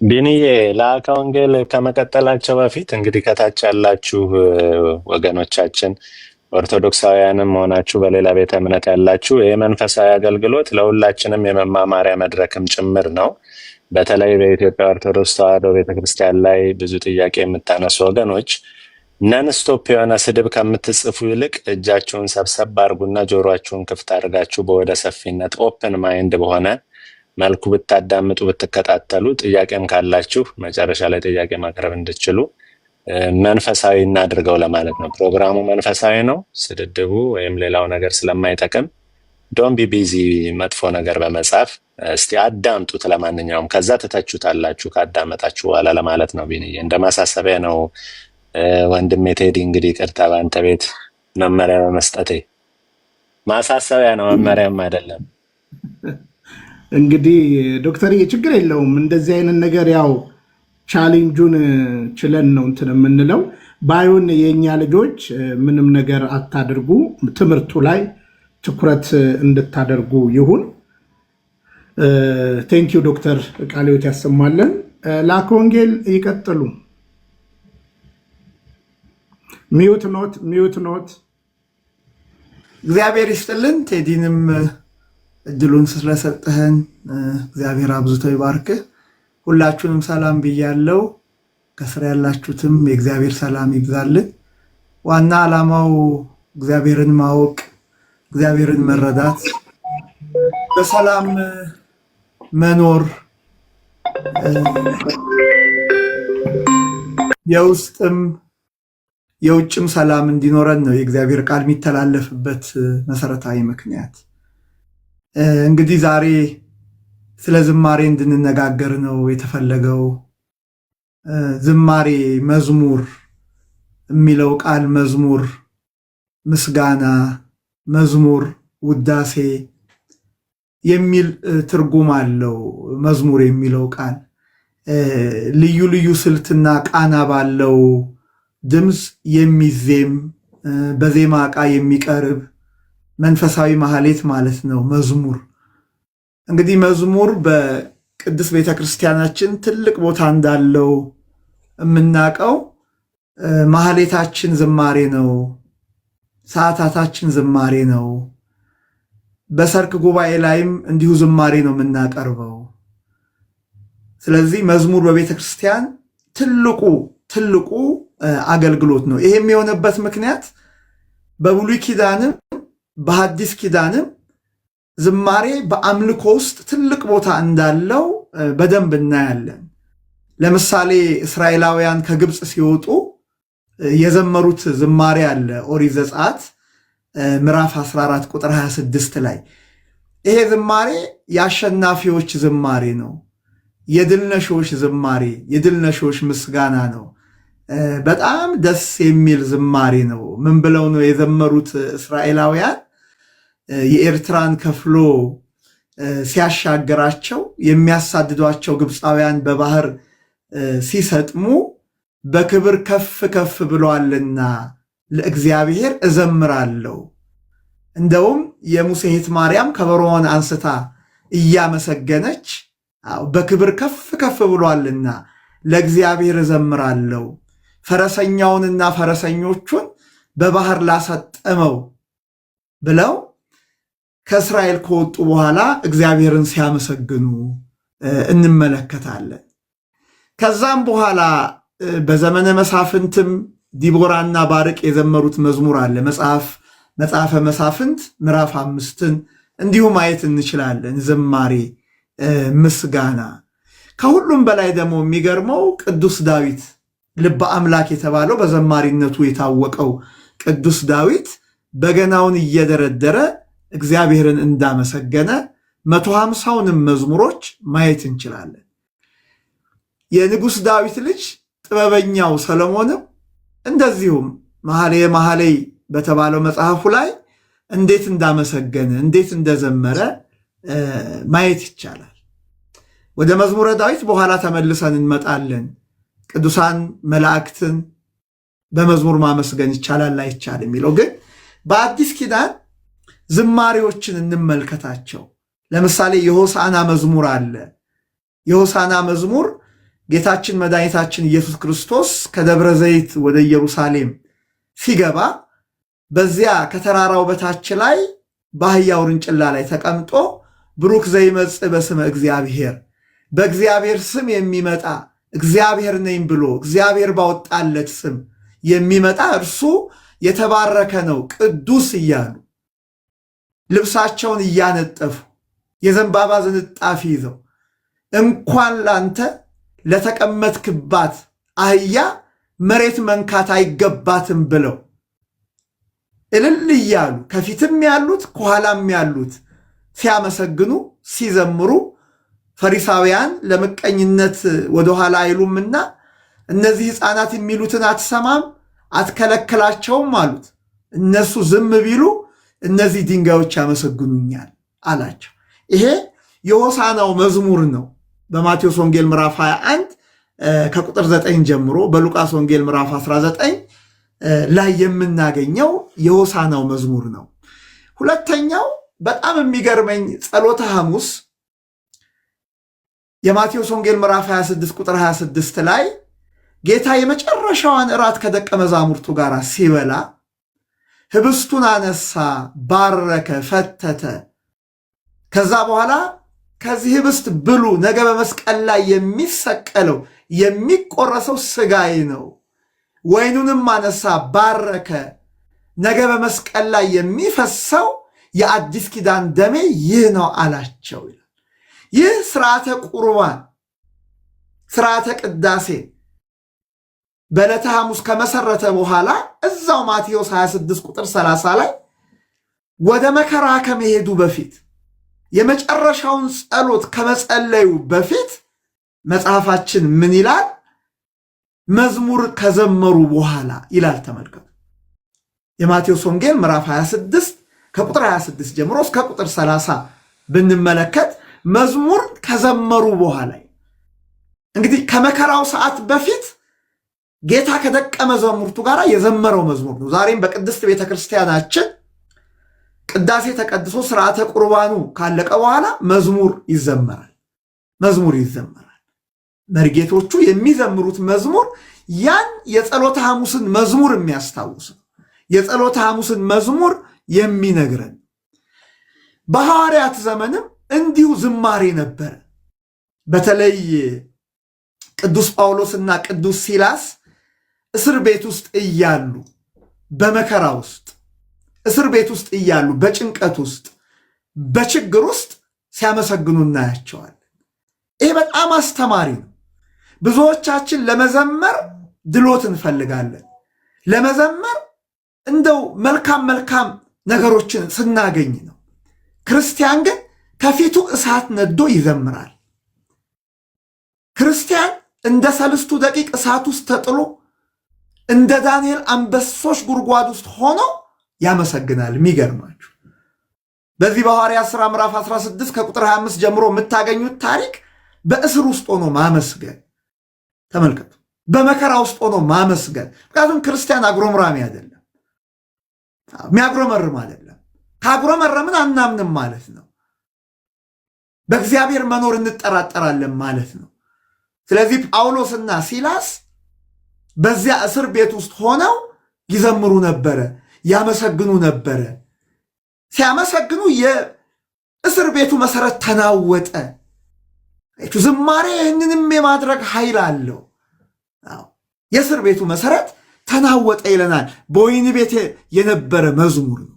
ቢኒዬ ለአካ ወንጌል ከመቀጠላቸው በፊት እንግዲህ ከታች ያላችሁ ወገኖቻችን ኦርቶዶክሳውያንም ሆናችሁ በሌላ ቤተ እምነት ያላችሁ ይህ መንፈሳዊ አገልግሎት ለሁላችንም የመማማሪያ መድረክም ጭምር ነው። በተለይ በኢትዮጵያ ኦርቶዶክስ ተዋሕዶ ቤተክርስቲያን ላይ ብዙ ጥያቄ የምታነሱ ወገኖች ነንስቶፕ የሆነ ስድብ ከምትጽፉ ይልቅ እጃችሁን ሰብሰብ አድርጉና ጆሮአችሁን ክፍት አድርጋችሁ በወደ ሰፊነት ኦፕን ማይንድ በሆነ መልኩ ብታዳምጡ ብትከታተሉ ጥያቄም ካላችሁ መጨረሻ ላይ ጥያቄ ማቅረብ እንድትችሉ መንፈሳዊ እናድርገው ለማለት ነው። ፕሮግራሙ መንፈሳዊ ነው። ስድድቡ ወይም ሌላው ነገር ስለማይጠቅም ዶንት ቢ ቢዚ መጥፎ ነገር በመጻፍ እስቲ አዳምጡት። ለማንኛውም ከዛ ትተቹታላችሁ ካዳመጣችሁ በኋላ ለማለት ነው። ቢኒዬ እንደ ማሳሰቢያ ነው። ወንድሜ ቴዲ እንግዲህ ቅርታ በአንተ ቤት መመሪያ በመስጠቴ ማሳሰቢያ ነው፣ መመሪያም አይደለም። እንግዲህ ዶክተርዬ ችግር የለውም። እንደዚህ አይነት ነገር ያው ቻሌንጁን ችለን ነው እንትን የምንለው። ባይሆን የእኛ ልጆች ምንም ነገር አታድርጉ፣ ትምህርቱ ላይ ትኩረት እንድታደርጉ ይሁን። ቴንኪዩ ዶክተር ቃለ ሕይወት ያሰማለን። ለአካ ወንጌል ይቀጥሉ። ሚዩት ኖት። እግዚአብሔር ይስጥልን። ቴዲንም እድሉን ስለሰጠህን እግዚአብሔር አብዝቶ ይባርክህ። ሁላችሁንም ሰላም ብያለው። ከስራ ያላችሁትም የእግዚአብሔር ሰላም ይብዛልን። ዋና ዓላማው እግዚአብሔርን ማወቅ፣ እግዚአብሔርን መረዳት፣ በሰላም መኖር፣ የውስጥም የውጭም ሰላም እንዲኖረን ነው የእግዚአብሔር ቃል የሚተላለፍበት መሰረታዊ ምክንያት። እንግዲህ ዛሬ ስለ ዝማሬ እንድንነጋገር ነው የተፈለገው። ዝማሬ መዝሙር የሚለው ቃል መዝሙር ምስጋና፣ መዝሙር ውዳሴ የሚል ትርጉም አለው። መዝሙር የሚለው ቃል ልዩ ልዩ ስልትና ቃና ባለው ድምፅ የሚዜም በዜማ ዕቃ የሚቀርብ መንፈሳዊ ማህሌት ማለት ነው መዝሙር። እንግዲህ መዝሙር በቅድስት ቤተክርስቲያናችን ትልቅ ቦታ እንዳለው የምናውቀው ማህሌታችን ዝማሬ ነው፣ ሰዓታታችን ዝማሬ ነው። በሰርክ ጉባኤ ላይም እንዲሁ ዝማሬ ነው የምናቀርበው። ስለዚህ መዝሙር በቤተክርስቲያን ትልቁ አገልግሎት ነው። ይሄም የሆነበት ምክንያት በብሉይ ኪዳንም በሐዲስ ኪዳንም ዝማሬ በአምልኮ ውስጥ ትልቅ ቦታ እንዳለው በደንብ እናያለን። ለምሳሌ እስራኤላውያን ከግብፅ ሲወጡ የዘመሩት ዝማሬ አለ። ኦሪት ዘጸአት ምዕራፍ 14 ቁጥር 26 ላይ ይሄ ዝማሬ የአሸናፊዎች ዝማሬ ነው፣ የድልነሾች ዝማሬ፣ የድልነሾች ምስጋና ነው። በጣም ደስ የሚል ዝማሬ ነው። ምን ብለው ነው የዘመሩት እስራኤላውያን? የኤርትራን ከፍሎ ሲያሻገራቸው የሚያሳድዷቸው ግብፃውያን በባህር ሲሰጥሙ በክብር ከፍ ከፍ ብሏልና ለእግዚአብሔር እዘምራለሁ። እንደውም የሙሴ እህት ማርያም ከበሮዋን አንስታ እያመሰገነች በክብር ከፍ ከፍ ብሏልና ለእግዚአብሔር እዘምራለሁ፣ ፈረሰኛውንና ፈረሰኞቹን በባህር ላሰጠመው ብለው ከእስራኤል ከወጡ በኋላ እግዚአብሔርን ሲያመሰግኑ እንመለከታለን። ከዛም በኋላ በዘመነ መሳፍንትም ዲቦራና ባርቅ የዘመሩት መዝሙር አለ። መጽሐፈ መሳፍንት ምዕራፍ 5ን እንዲሁ ማየት እንችላለን። ዝማሬ፣ ምስጋና። ከሁሉም በላይ ደግሞ የሚገርመው ቅዱስ ዳዊት ልበ አምላክ የተባለው በዘማሪነቱ የታወቀው ቅዱስ ዳዊት በገናውን እየደረደረ እግዚአብሔርን እንዳመሰገነ 150ውንም መዝሙሮች ማየት እንችላለን። የንጉሥ ዳዊት ልጅ ጥበበኛው ሰሎሞንም እንደዚሁም መኃልየ መኃልይ በተባለው መጽሐፉ ላይ እንዴት እንዳመሰገነ እንዴት እንደዘመረ ማየት ይቻላል። ወደ መዝሙረ ዳዊት በኋላ ተመልሰን እንመጣለን። ቅዱሳን መላእክትን በመዝሙር ማመስገን ይቻላል አይቻል የሚለው ግን በአዲስ ኪዳን ዝማሬዎችን እንመልከታቸው። ለምሳሌ የሆሳዕና መዝሙር አለ። የሆሳዕና መዝሙር ጌታችን መድኃኒታችን ኢየሱስ ክርስቶስ ከደብረ ዘይት ወደ ኢየሩሳሌም ሲገባ በዚያ ከተራራው በታች ላይ በአህያ ውርንጭላ ላይ ተቀምጦ ብሩክ ዘይመጽእ በስመ እግዚአብሔር፣ በእግዚአብሔር ስም የሚመጣ እግዚአብሔር ነኝ ብሎ እግዚአብሔር ባወጣለት ስም የሚመጣ እርሱ የተባረከ ነው ቅዱስ እያሉ ልብሳቸውን እያነጠፉ የዘንባባ ዝንጣፊ ይዘው እንኳን ላንተ ለተቀመጥክባት አህያ መሬት መንካት አይገባትም ብለው እልል እያሉ ከፊትም ያሉት ከኋላም ያሉት ሲያመሰግኑ ሲዘምሩ ፈሪሳውያን ለምቀኝነት ወደኋላ አይሉምና እነዚህ ሕፃናት የሚሉትን አትሰማም አትከለክላቸውም አሉት። እነሱ ዝም ቢሉ እነዚህ ድንጋዮች ያመሰግኑኛል አላቸው። ይሄ የሆሳናው መዝሙር ነው። በማቴዎስ ወንጌል ምዕራፍ 21 ከቁጥር 9 ጀምሮ በሉቃስ ወንጌል ምዕራፍ 19 ላይ የምናገኘው የሆሳናው መዝሙር ነው። ሁለተኛው በጣም የሚገርመኝ ጸሎተ ሐሙስ የማቴዎስ ወንጌል ምዕራፍ 26 ቁጥር 26 ላይ ጌታ የመጨረሻዋን እራት ከደቀ መዛሙርቱ ጋር ሲበላ ህብስቱን አነሳ፣ ባረከ፣ ፈተተ። ከዛ በኋላ ከዚህ ህብስት ብሉ፣ ነገ በመስቀል ላይ የሚሰቀለው የሚቆረሰው ስጋዬ ነው። ወይኑንም አነሳ፣ ባረከ፣ ነገ በመስቀል ላይ የሚፈሰው የአዲስ ኪዳን ደሜ ይህ ነው አላቸው። ይህ ስርዓተ ቁርባን ስርዓተ ቅዳሴ በዕለተ ሐሙስ ከመሰረተ በኋላ እዛው ማቴዎስ 26 ቁጥር 30 ላይ ወደ መከራ ከመሄዱ በፊት የመጨረሻውን ጸሎት ከመጸለዩ በፊት መጽሐፋችን ምን ይላል? መዝሙር ከዘመሩ በኋላ ይላል። ተመልከቱ። የማቴዎስ ወንጌል ምዕራፍ 26 ከቁጥር 26 ጀምሮ እስከ ቁጥር 30 ብንመለከት መዝሙር ከዘመሩ በኋላ እንግዲህ ከመከራው ሰዓት በፊት ጌታ ከደቀ መዛሙርቱ ጋር የዘመረው መዝሙር ነው። ዛሬም በቅድስት ቤተክርስቲያናችን ቅዳሴ ተቀድሶ ስርዓተ ቁርባኑ ካለቀ በኋላ መዝሙር ይዘመራል። መርጌቶቹ የሚዘምሩት መዝሙር ያን የጸሎተ ሐሙስን መዝሙር የሚያስታውስ ነው። የጸሎተ ሐሙስን መዝሙር የሚነግረን። በሐዋርያት ዘመንም እንዲሁ ዝማሬ ነበረ። በተለይ ቅዱስ ጳውሎስና ቅዱስ ሲላስ እስር ቤት ውስጥ እያሉ በመከራ ውስጥ እስር ቤት ውስጥ እያሉ በጭንቀት ውስጥ በችግር ውስጥ ሲያመሰግኑ እናያቸዋለን። ይህ በጣም አስተማሪ ነው። ብዙዎቻችን ለመዘመር ድሎት እንፈልጋለን። ለመዘመር እንደው መልካም ነገሮችን ስናገኝ ነው። ክርስቲያን ግን ከፊቱ እሳት ነዶ ይዘምራል። ክርስቲያን እንደ 30 ደቂቅ እሳት ውስጥ ተጥሎ እንደ ዳንኤል አንበሶች ጉድጓድ ውስጥ ሆኖ ያመሰግናል። የሚገርማችሁ በዚህ በሐዋርያት ሥራ ምዕራፍ 16 ከቁጥር 25 ጀምሮ የምታገኙት ታሪክ በእስር ውስጥ ሆኖ ማመስገን ተመልከቱ። በመከራ ውስጥ ሆኖ ማመስገን። ምክንያቱም ክርስቲያን አጉረምራሚ አይደለም፣ የሚያጉረመርም አይደለም። ካጉረመረምን አናምንም ማለት ነው። በእግዚአብሔር መኖር እንጠራጠራለን ማለት ነው። ስለዚህ ጳውሎስና ሲላስ በዚያ እስር ቤት ውስጥ ሆነው ይዘምሩ ነበረ፣ ያመሰግኑ ነበረ። ሲያመሰግኑ የእስር ቤቱ መሰረት ተናወጠ። ዝማሬ ይህንንም የማድረግ ኃይል አለው። የእስር ቤቱ መሰረት ተናወጠ ይለናል። በወህኒ ቤት የነበረ መዝሙር ነው።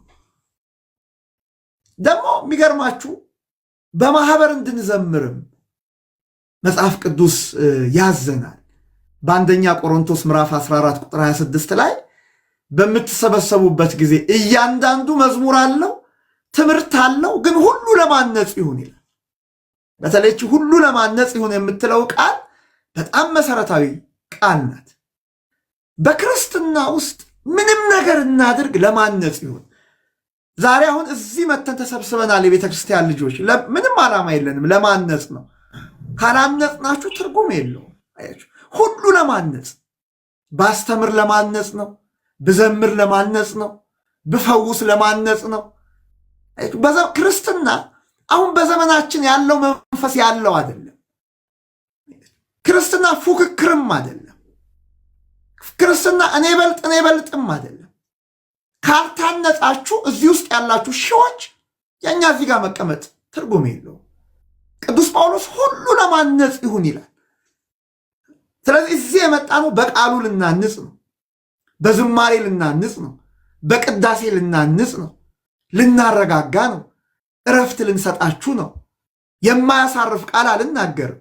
ደግሞ የሚገርማችሁ በማህበር እንድንዘምርም መጽሐፍ ቅዱስ ያዘናል። በአንደኛ ቆሮንቶስ ምዕራፍ 14 ቁጥር 26 ላይ በምትሰበሰቡበት ጊዜ እያንዳንዱ መዝሙር አለው፣ ትምህርት አለው፣ ግን ሁሉ ለማነጽ ይሁን ይላል። በተለይ ሁሉ ለማነጽ ይሁን የምትለው ቃል በጣም መሰረታዊ ቃል ናት። በክርስትና ውስጥ ምንም ነገር እናድርግ ለማነጽ ይሁን። ዛሬ አሁን እዚህ መተን ተሰብስበናል። የቤተ ክርስቲያን ልጆች ምንም ዓላማ የለንም፣ ለማነጽ ነው። ካላነጽናችሁ ትርጉም የለውም። ሁሉ ለማነጽ፣ ባስተምር ለማነጽ ነው፣ ብዘምር ለማነጽ ነው፣ ብፈውስ ለማነጽ ነው። ክርስትና አሁን በዘመናችን ያለው መንፈስ ያለው አይደለም። ክርስትና ፉክክርም አይደለም። ክርስትና እኔ በልጥም አይደለም። ካልታነጻችሁ እዚህ ውስጥ ያላችሁ ሺዎች የእኛ እዚህ ጋር መቀመጥ ትርጉም የለውም። ቅዱስ ጳውሎስ ሁሉ ለማነጽ ይሁን ይላል። ስለዚህ እዚህ የመጣ ነው በቃሉ ልናንጽ ነው፣ በዝማሬ ልናንጽ ነው፣ በቅዳሴ ልናንጽ ነው፣ ልናረጋጋ ነው፣ እረፍት ልንሰጣችሁ ነው። የማያሳርፍ ቃል አልናገርም።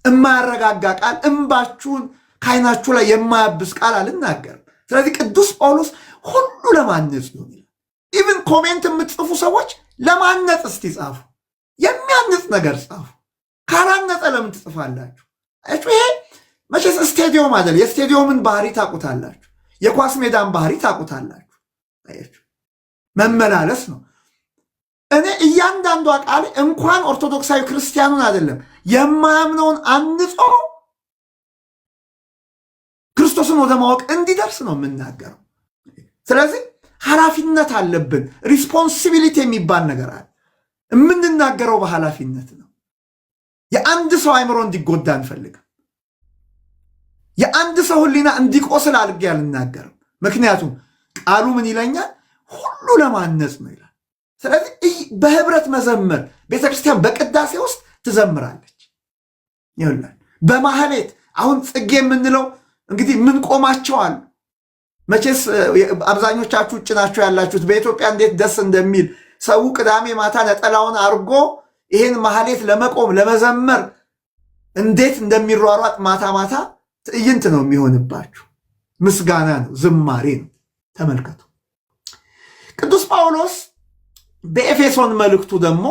የማያረጋጋ ቃል፣ እንባችሁን ከዓይናችሁ ላይ የማያብስ ቃል አልናገርም። ስለዚህ ቅዱስ ጳውሎስ ሁሉ ለማነጽ ይሁን ይላል። ኢቭን ኮሜንት የምትጽፉ ሰዎች ለማነጽ እስቲ ጻፉ፣ የሚያንጽ ነገር ጻፉ። ካላነጸ ለምን ትጽፋላችሁ? ይሄ መቼስ ስቴዲዮም አይደል። የስቴዲዮምን ባህሪ ታውቁታላችሁ፣ የኳስ ሜዳን ባህሪ ታውቁታላችሁ። መመላለስ ነው። እኔ እያንዳንዷ ቃል እንኳን ኦርቶዶክሳዊ ክርስቲያኑን አይደለም የማያምነውን አንጾ ክርስቶስን ወደ ማወቅ እንዲደርስ ነው የምናገረው። ስለዚህ ኃላፊነት አለብን። ሪስፖንሲቢሊቲ የሚባል ነገር አለ። የምንናገረው በኃላፊነት ነው። የአንድ ሰው አእምሮ እንዲጎዳ አንፈልግም። የአንድ ሰው ሕሊና እንዲቆስል አድርጌ አልናገርም። ምክንያቱም ቃሉ ምን ይለኛል? ሁሉ ለማነጽ ነው ይላል። ስለዚህ በህብረት መዘመር ቤተክርስቲያን በቅዳሴ ውስጥ ትዘምራለች። ይኸውላል በማህሌት አሁን ጽጌ የምንለው እንግዲህ ምን ቆማቸው አሉ። መቼስ አብዛኞቻችሁ ውጭ ናችሁ ያላችሁት። በኢትዮጵያ እንዴት ደስ እንደሚል ሰው ቅዳሜ ማታ ነጠላውን አርጎ ይሄን ማህሌት ለመቆም ለመዘመር እንዴት እንደሚሯሯጥ ማታ ማታ ትዕይንት ነው የሚሆንባችሁ። ምስጋና ነው፣ ዝማሬ ነው። ተመልከቱ። ቅዱስ ጳውሎስ በኤፌሶን መልእክቱ ደግሞ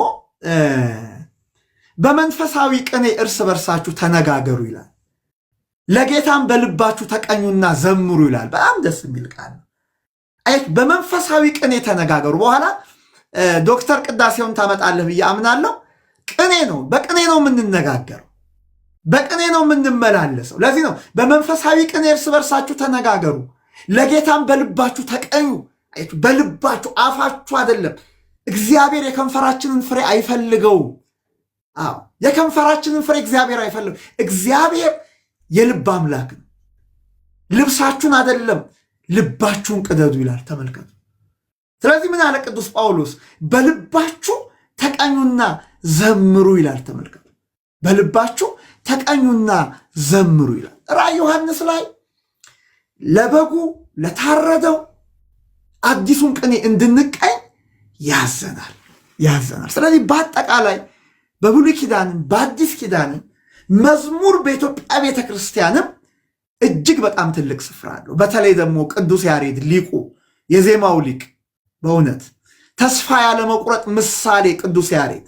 በመንፈሳዊ ቅኔ እርስ በርሳችሁ ተነጋገሩ ይላል። ለጌታም በልባችሁ ተቀኙና ዘምሩ ይላል። በጣም ደስ የሚል ቃል ነው። በመንፈሳዊ ቅኔ ተነጋገሩ። በኋላ ዶክተር ቅዳሴውን ታመጣለህ ብዬ አምናለሁ። ቅኔ ነው፣ በቅኔ ነው የምንነጋገረው፣ በቅኔ ነው የምንመላለሰው። ለዚህ ነው በመንፈሳዊ ቅኔ እርስ በርሳችሁ ተነጋገሩ፣ ለጌታም በልባችሁ ተቀኙ። በልባችሁ፣ አፋችሁ አይደለም። እግዚአብሔር የከንፈራችንን ፍሬ አይፈልገውም። የከንፈራችንን ፍሬ እግዚአብሔር አይፈልገው። እግዚአብሔር የልብ አምላክ ነው። ልብሳችሁን አይደለም ልባችሁን ቅደዱ ይላል። ተመልከቱ። ስለዚህ ምን አለ ቅዱስ ጳውሎስ? በልባችሁ ተቀኙና ዘምሩ ይላል። ተመልከቱ። በልባችሁ ተቀኙና ዘምሩ ይላል። ራዕየ ዮሐንስ ላይ ለበጉ ለታረደው አዲሱን ቅኔ እንድንቀኝ ያዘናል። ስለዚህ በአጠቃላይ በብሉይ ኪዳንም በአዲስ ኪዳንም መዝሙር በኢትዮጵያ ቤተ ክርስቲያንም እጅግ በጣም ትልቅ ስፍራ አለው። በተለይ ደግሞ ቅዱስ ያሬድ ሊቁ፣ የዜማው ሊቅ፣ በእውነት ተስፋ ያለመቁረጥ ምሳሌ ቅዱስ ያሬድ፣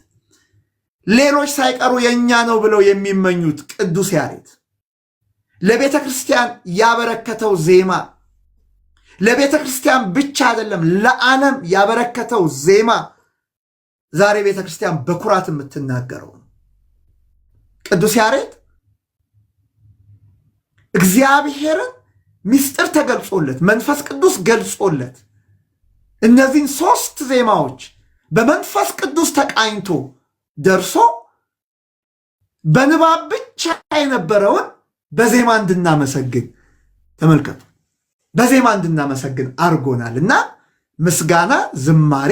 ሌሎች ሳይቀሩ የእኛ ነው ብለው የሚመኙት ቅዱስ ያሬድ ለቤተ ክርስቲያን ያበረከተው ዜማ ለቤተ ክርስቲያን ብቻ አይደለም ለዓለም ያበረከተው ዜማ ዛሬ ቤተ ክርስቲያን በኩራት የምትናገረው ነው። ቅዱስ ያሬድ እግዚአብሔርን ምስጢር ተገልጾለት መንፈስ ቅዱስ ገልጾለት እነዚህን 3 ዜማዎች በመንፈስ ቅዱስ ተቃኝቶ ደርሶ በንባብ ብቻ የነበረውን በዜማ እንድናመሰግን ተመልከቱ። በዜማ እንድናመሰግን አርጎናል። እና ምስጋና፣ ዝማሬ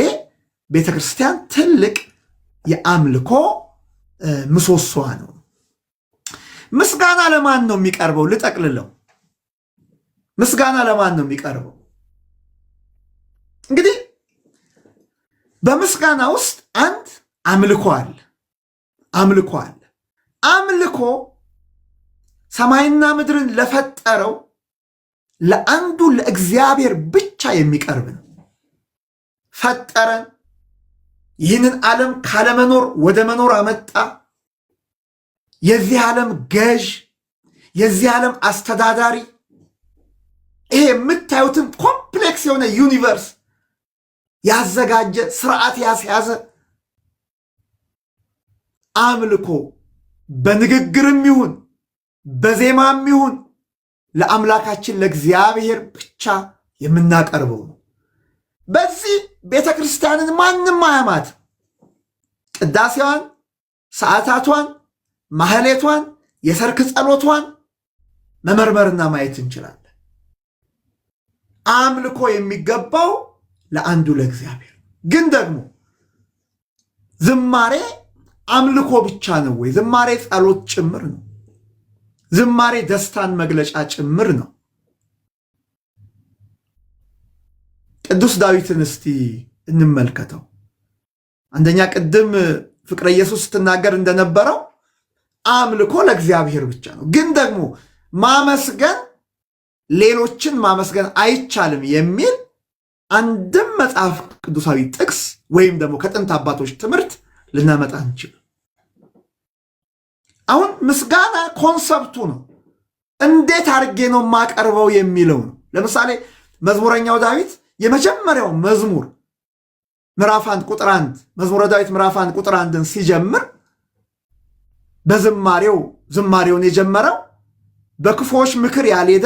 ቤተክርስቲያን ትልቅ የአምልኮ ምሰሶዋ ነው። ምስጋና ለማን ነው የሚቀርበው? ልጠቅልለው። ምስጋና ለማን ነው የሚቀርበው? እንግዲህ በምስጋና ውስጥ አንድ አምልኮ አለ። አምልኮ ሰማይና ምድርን ለፈጠረው ለአንዱ ለእግዚአብሔር ብቻ የሚቀርብ ነው። ፈጠረን፣ ይህንን ዓለም ካለመኖር ወደ መኖር አመጣ። የዚህ ዓለም ገዥ፣ የዚህ ዓለም አስተዳዳሪ፣ ይሄ የምታዩትን ኮምፕሌክስ የሆነ ዩኒቨርስ ያዘጋጀ፣ ስርዓት ያስያዘ አምልኮ በንግግርም ይሁን በዜማም ይሁን ለአምላካችን ለእግዚአብሔር ብቻ የምናቀርበው ነው። በዚህ ቤተ ክርስቲያንን ማንም አያማት። ቅዳሴዋን፣ ሰዓታቷን፣ ማህሌቷን፣ የሰርክ ጸሎቷን መመርመርና ማየት እንችላለን። አምልኮ የሚገባው ለአንዱ ለእግዚአብሔር። ግን ደግሞ ዝማሬ አምልኮ ብቻ ነው ወይ? ዝማሬ ጸሎት ጭምር ነው። ዝማሬ ደስታን መግለጫ ጭምር ነው። ቅዱስ ዳዊትን እስቲ እንመልከተው። አንደኛ ቅድም ፍቅረ ኢየሱስ ስትናገር እንደነበረው አምልኮ ለእግዚአብሔር ብቻ ነው። ግን ደግሞ ማመስገን ሌሎችን ማመስገን አይቻልም የሚል አንድም መጽሐፍ ቅዱሳዊ ጥቅስ ወይም ደግሞ ከጥንት አባቶች ትምህርት ልናመጣ እንችላለን። አሁን ምስጋና ኮንሰፕቱ ነው። እንዴት አድርጌ ነው የማቀርበው የሚለው ነው። ለምሳሌ መዝሙረኛው ዳዊት የመጀመሪያው መዝሙር ምዕራፍ 1 ቁጥር 1 መዝሙረ ዳዊት ምዕራፍ 1 ቁጥር 1ን ሲጀምር ዝማሬውን የጀመረው በክፉዎች ምክር ያልሄደ፣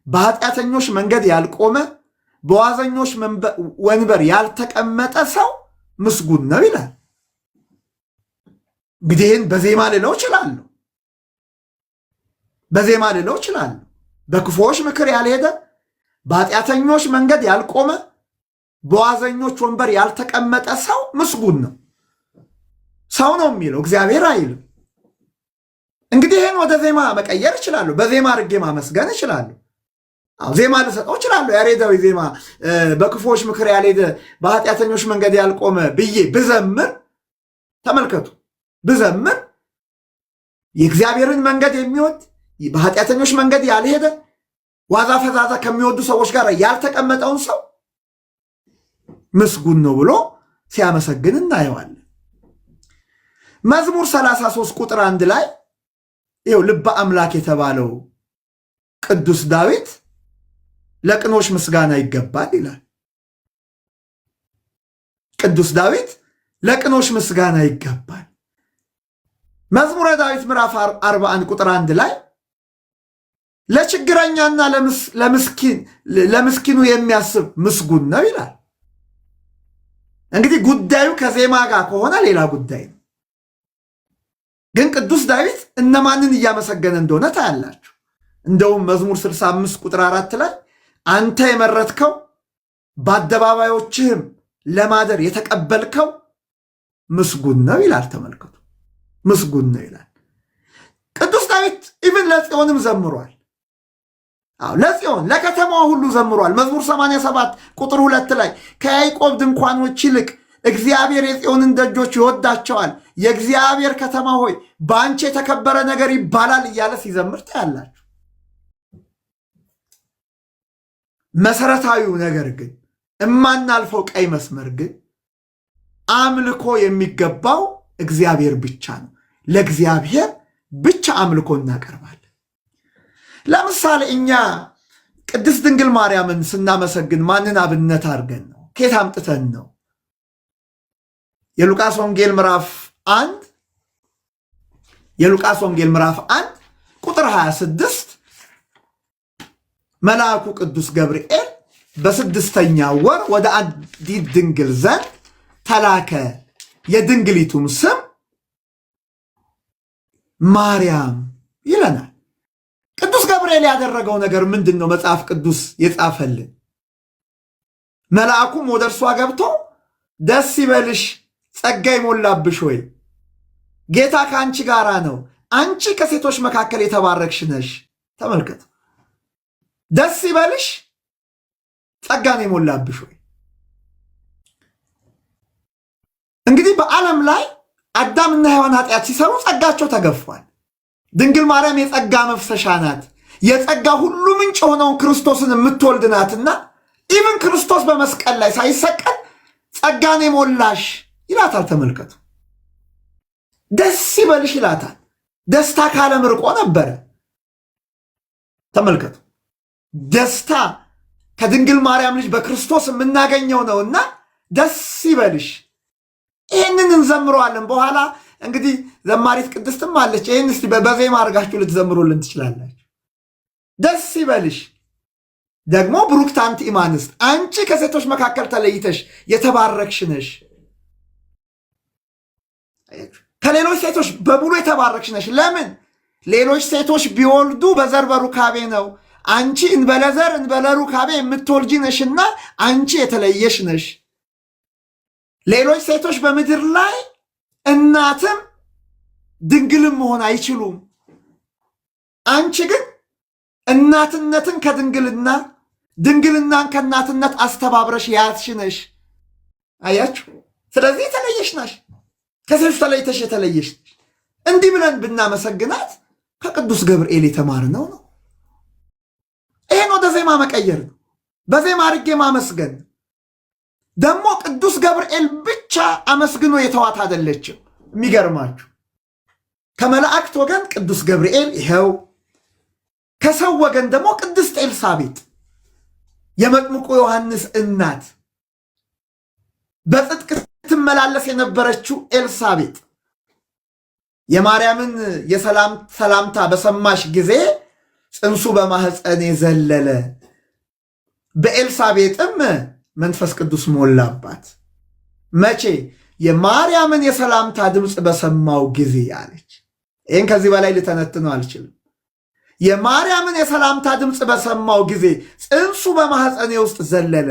በኃጢአተኞች መንገድ ያልቆመ፣ በዋዘኞች ወንበር ያልተቀመጠ ሰው ምስጉን ነው ይላል። እንግዲህ ይህን በዜማ ልለው እችላለሁ። በክፉዎች ምክር ያልሄደ፣ በኃጢአተኞች መንገድ ያልቆመ፣ በዋዘኞች ወንበር ያልተቀመጠ ሰው ምስጉን ነው። ሰው ነው የሚለው እግዚአብሔር አይልም። እንግዲህ ይህን ወደ ዜማ መቀየር እችላለሁ። በዜማ አድርጌ ማመስገን እችላለሁ። ዜማ ልሰጠው እችላለሁ። ያሬዳዊ ዜማ በክፉዎች ምክር ያልሄደ፣ በኃጢአተኞች መንገድ ያልቆመ ብዬ ብዘምር፣ ተመልከቱ፣ ብዘምር የእግዚአብሔርን መንገድ የሚወድ በኃጢአተኞች መንገድ ያልሄደ፣ ዋዛ ፈዛዛ ከሚወዱ ሰዎች ጋር ያልተቀመጠውን ሰው ምስጉን ነው ብሎ ሲያመሰግን እናየዋለን። መዝሙር 33 ቁጥር 1 ላይ ይኸው ልበ አምላክ የተባለው ቅዱስ ዳዊት ለቅኖች ምስጋና ይገባል ይላል። ቅዱስ ዳዊት ለቅኖች ምስጋና ይገባል። መዝሙረ ዳዊት ምዕራፍ 41 ቁጥር 1 ላይ ለችግረኛና ለምስኪኑ የሚያስብ ምስጉን ነው ይላል። እንግዲህ ጉዳዩ ከዜማ ጋር ከሆነ ሌላ ጉዳይ ነው። ግን ቅዱስ ዳዊት እነማንን እያመሰገነ እንደሆነ ታያላችሁ። እንደውም መዝሙር 65 ቁጥር 4 ላይ አንተ የመረጥከው በአደባባዮችህም ለማደር የተቀበልከው ምስጉን ነው ይላል። ተመልከቱ፣ ምስጉን ነው ይላል። ቅዱስ ዳዊት ኢቭን ለጽዮንም ዘምሯል። ለጽዮን ለከተማዋ ሁሉ ዘምሯል። መዝሙር 87 ቁጥር 2 ላይ ከያዕቆብ ድንኳኖች ይልቅ እግዚአብሔር የጽዮንን ደጆች ይወዳቸዋል፣ የእግዚአብሔር ከተማ ሆይ በአንቺ የተከበረ ነገር ይባላል እያለ ሲዘምር ታያላችሁ። መሰረታዊው ነገር ግን እማናልፈው ቀይ መስመር ግን አምልኮ የሚገባው እግዚአብሔር ብቻ ነው። ለእግዚአብሔር ብቻ አምልኮ እናቀርባለን። ለምሳሌ እኛ ቅድስት ድንግል ማርያምን ስናመሰግን ማንን አብነት አድርገን ነው? ከየት አምጥተን ነው? የሉቃስ ወንጌል ምዕራፍ 1 ቁጥር 26 መልአኩ ቅዱስ ገብርኤል በ6ኛ ወር ወደ አንዲት ድንግል ዘንድ ተላከ፣ የድንግሊቱም ስም ማርያም ይለናል። ቅዱስ ገብርኤል ያደረገው ነገር ምንድን ነው? መጽሐፍ ቅዱስ የጻፈልን መልአኩም ወደ እርሷ ገብቶ ደስ ይበልሽ ጸጋ ይሞላብሽ ሆይ ጌታ ከአንቺ ጋራ ነው፣ አንቺ ከሴቶች መካከል የተባረክሽ ነሽ። ተመልከቱ፣ ደስ ይበልሽ ጸጋን የሞላብሽ ሆይ። እንግዲህ በዓለም ላይ አዳምና ሔዋን ኃጢአት ሲሰሩ ጸጋቸው ተገፏል። ድንግል ማርያም የጸጋ መፍሰሻ ናት። የጸጋ ሁሉ ምንጭ የሆነውን ክርስቶስን የምትወልድ ናትና ኢቭን ክርስቶስ በመስቀል ላይ ሳይሰቀል ጸጋን የሞላሽ ይላታል። ተመልከቱ፣ ደስ ይበልሽ ይላታል። ደስታ ከዓለም ርቆ ነበረ። ተመልከቱ፣ ደስታ ከድንግል ማርያም ልጅ በክርስቶስ የምናገኘው ነውና ደስ ይበልሽ። ይህንን እንዘምረዋለን። በኋላ እንግዲህ ዘማሪት ቅድስትም አለች። ይህን እስቲ በዜማ አድርጋችሁ ልትዘምሩልን ትችላላችሁ። ደስ ይበልሽ ደግሞ ብሩክት አንቲ እማንስት፣ አንቺ ከሴቶች መካከል ተለይተሽ የተባረክሽ ነሽ። ከሌሎች ሴቶች በሙሉ የተባረክሽ ነሽ። ለምን? ሌሎች ሴቶች ቢወልዱ በዘር በሩካቤ ነው። አንቺ እንበለ ዘር እንበለ ሩካቤ የምትወልጂ ነሽና አንቺ የተለየሽ ነሽ። ሌሎች ሴቶች በምድር ላይ እናትም ድንግልም መሆን አይችሉም። አንቺ ግን እናትነትን ከድንግልና ድንግልናን ከእናትነት አስተባብረሽ ያዝሽ ነሽ። አያችሁ? ስለዚህ የተለየሽ ነሽ። ከሴቶች ተለይተሽ የተለየሽ ነሽ። እንዲህ ብለን ብናመሰግናት ከቅዱስ ገብርኤል የተማርነው ነው። ይሄን ወደ ዜማ መቀየር ነው። በዜማ አድርጌ ማመስገን። ደግሞ ቅዱስ ገብርኤል ብቻ አመስግኖ የተዋት አይደለችም። የሚገርማችሁ ከመላእክት ወገን ቅዱስ ገብርኤል ይኸው፣ ከሰው ወገን ደግሞ ቅድስት ኤልሳቤጥ የመጥምቁ ዮሐንስ እናት በጽድቅ ትመላለስ የነበረችው ኤልሳቤጥ የማርያምን ሰላምታ በሰማሽ ጊዜ ጽንሱ በማህፀኔ ዘለለ፣ በኤልሳቤጥም መንፈስ ቅዱስ ሞላባት። መቼ? የማርያምን የሰላምታ ድምፅ በሰማው ጊዜ አለች። ይህን ከዚህ በላይ ልተነትነው አልችልም። የማርያምን የሰላምታ ድምፅ በሰማው ጊዜ ጽንሱ በማህፀኔ ውስጥ ዘለለ፣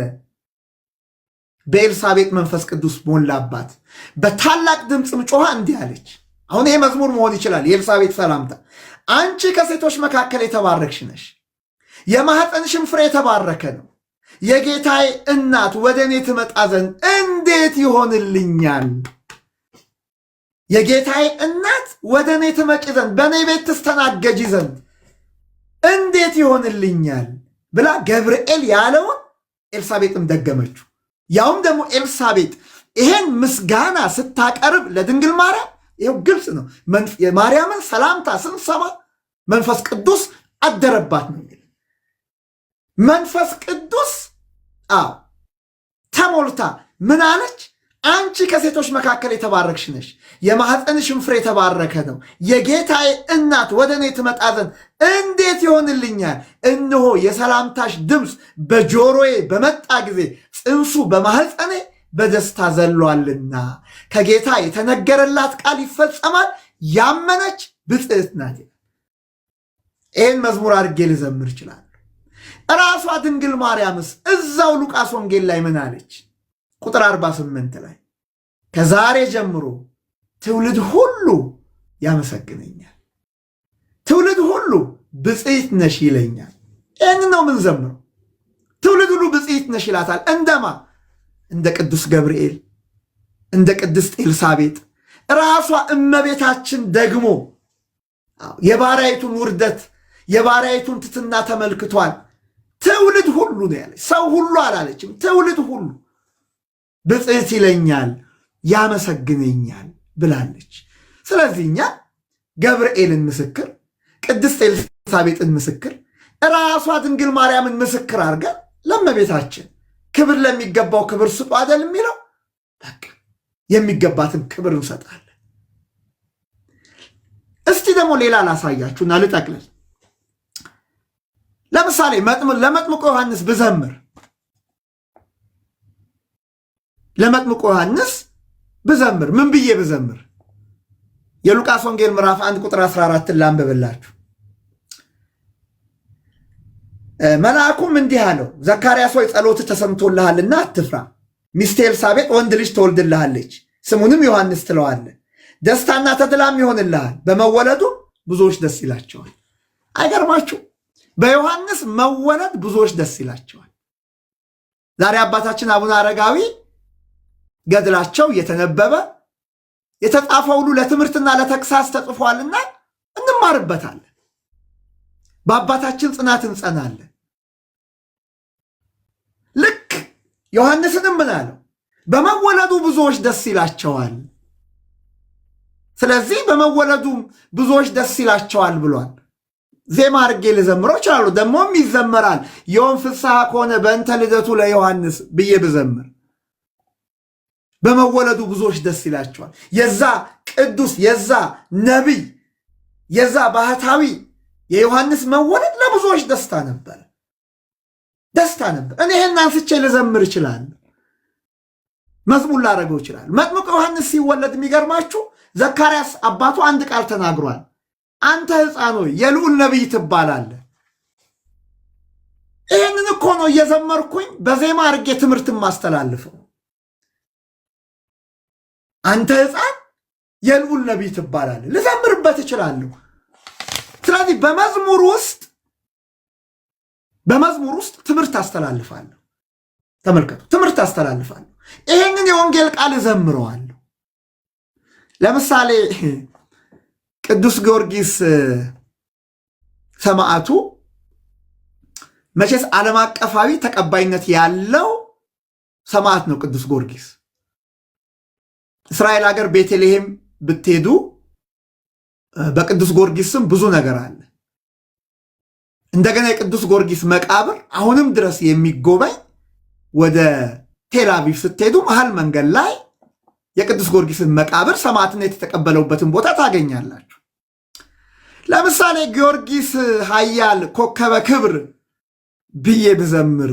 በኤልሳቤጥ መንፈስ ቅዱስ ሞላባት። በታላቅ ድምፅም ጮኻ እንዲህ አለች። አሁን ይሄ መዝሙር መሆን ይችላል። የኤልሳቤጥ ሰላምታ። አንቺ ከሴቶች መካከል የተባረክሽ ነሽ፣ የማህፀንሽም ፍሬ የተባረከ ነው። የጌታዬ እናት ወደ እኔ ትመጣ ዘንድ እንዴት ይሆንልኛል? የጌታዬ እናት ወደ እኔ ትመጪ ዘንድ በእኔ ቤት ትስተናገጂ ዘንድ እንዴት ይሆንልኛል ብላ ገብርኤል ያለውን ኤልሳቤጥም ደገመችው። ያውም ደግሞ ኤልሳቤጥ ይሄን ምስጋና ስታቀርብ ለድንግል ማርያም ይኸው ግልጽ ነው። የማርያምን ሰላምታ ስንሰማ መንፈስ ቅዱስ አደረባት ነው የሚል መንፈስ ቅዱስ ተሞልታ ምን አለች? አንቺ ከሴቶች መካከል የተባረክሽ ነሽ፣ የማኅፀንሽም ፍሬ የተባረከ ነው። የጌታዬ እናት ወደ እኔ ትመጣ ዘንድ እንዴት ይሆንልኛል? እነሆ የሰላምታሽ ድምፅ በጆሮዬ በመጣ ጊዜ ጽንሱ በማኅፀኔ በደስታ ዘሏልና ከጌታ የተነገረላት ቃል ይፈጸማል፣ ያመነች ብፅዕት ናት። ይህን መዝሙር አድርጌ ልዘምር ይችላል። ራሷ ድንግል ማርያምስ እዛው ሉቃስ ወንጌል ላይ ምን አለች? ቁጥር 48 ላይ ከዛሬ ጀምሮ ትውልድ ሁሉ ያመሰግነኛል፣ ትውልድ ሁሉ ብፅዕት ነሽ ይለኛል። ይህን ነው ምን ዘምረው። ትውልድ ሁሉ ብፅዕት ነሽ ይላታል። እንደማ እንደ ቅዱስ ገብርኤል፣ እንደ ቅድስት ኤልሳቤጥ ራሷ እመቤታችን ደግሞ የባሪያይቱን ውርደት የባሪያይቱን ትትና ተመልክቷል። ትውልድ ሁሉ ነው ያለች። ሰው ሁሉ አላለችም። ትውልድ ሁሉ ብፅዕት ይለኛል፣ ያመሰግነኛል ብላለች። ስለዚህ እኛ ገብርኤልን ምስክር፣ ቅድስት ኤልሳቤጥን ምስክር፣ ራሷ ድንግል ማርያምን ምስክር አድርገን ለእመቤታችን ክብር ለሚገባው ክብር ስጡ አይደል የሚለው? በቃ የሚገባትን ክብር እንሰጣለን። እስቲ ደግሞ ሌላ ላሳያችሁና ልጠቅልል። ለምሳሌ ለመጥምቁ ዮሐንስ ብዘምር ለመጥምቁ ዮሐንስ ብዘምር ምን ብዬ ብዘምር? የሉቃስ ወንጌል ምዕራፍ 1 ቁጥር 14 ላንብብላችሁ። መልአኩም እንዲህ አለው፣ ዘካርያስ ሆይ ጸሎት ተሰምቶልሃልና አትፍራ። ሚስት ኤልሳቤጥ ወንድ ልጅ ትወልድልሃለች፣ ስሙንም ዮሐንስ ትለዋለህ። ደስታና ተድላም ይሆንልሃል፣ በመወለዱ ብዙዎች ደስ ይላቸዋል። አይገርማችሁ? በዮሐንስ መወለድ ብዙዎች ደስ ይላቸዋል። ዛሬ አባታችን አቡነ አረጋዊ ገድላቸው እየተነበበ የተጻፈው ሁሉ ለትምህርትና ለተግሳጽ ተጽፏልና እንማርበታለን። በአባታችን ጽናት እንጸናለን። ልክ ዮሐንስንም ምን አለው? በመወለዱ ብዙዎች ደስ ይላቸዋል። ስለዚህ በመወለዱ ብዙዎች ደስ ይላቸዋል ብሏል። ዜማ አድርጌ ልዘምረው ይችላሉ። ደግሞም ይዘመራል። ዮም ፍስሐ ከሆነ በእንተ ልደቱ ለዮሐንስ ብዬ ብዘምር በመወለዱ ብዙዎች ደስ ይላቸዋል። የዛ ቅዱስ የዛ ነቢይ የዛ ባህታዊ የዮሐንስ መወለድ ለብዙዎች ደስታ ነበር፣ ደስታ ነበር። እኔ ይህን አንስቼ ልዘምር ይችላል፣ መዝሙር ላደረገው ይችላል። መጥምቁ ዮሐንስ ሲወለድ የሚገርማችሁ ዘካርያስ አባቱ አንድ ቃል ተናግሯል። አንተ ሕፃን ሆይ የልዑል ነቢይ ትባላለህ። ይህንን እኮ ነው እየዘመርኩኝ በዜማ አድርጌ ትምህርት ማስተላልፈው። አንተ ሕፃን የልዑል ነቢይ ትባላለህ። ልዘምርበት እችላለሁ። ስለዚህ በመዝሙር ውስጥ ትምህርት አስተላልፋለሁ። ተመልከቱ፣ ትምህርት አስተላልፋለሁ። ይሄንን የወንጌል ቃል እዘምረዋለሁ። ለምሳሌ ቅዱስ ጊዮርጊስ ሰማዕቱ መቼስ ዓለም አቀፋዊ ተቀባይነት ያለው ሰማዕት ነው። ቅዱስ ጊዮርጊስ እስራኤል ሀገር ቤተልሔም ብትሄዱ በቅዱስ ጊዮርጊስ ስም ብዙ ነገር አለ። እንደገና የቅዱስ ጊዮርጊስ መቃብር አሁንም ድረስ የሚጎበኝ ወደ ቴል አቪቭ ስትሄዱ መሃል መንገድ ላይ የቅዱስ ጊዮርጊስን መቃብር ሰማዕትነት የተቀበለውበትን ቦታ ታገኛላችሁ። ለምሳሌ ጊዮርጊስ ኃያል ኮከበ ክብር ብዬ ብዘምር፣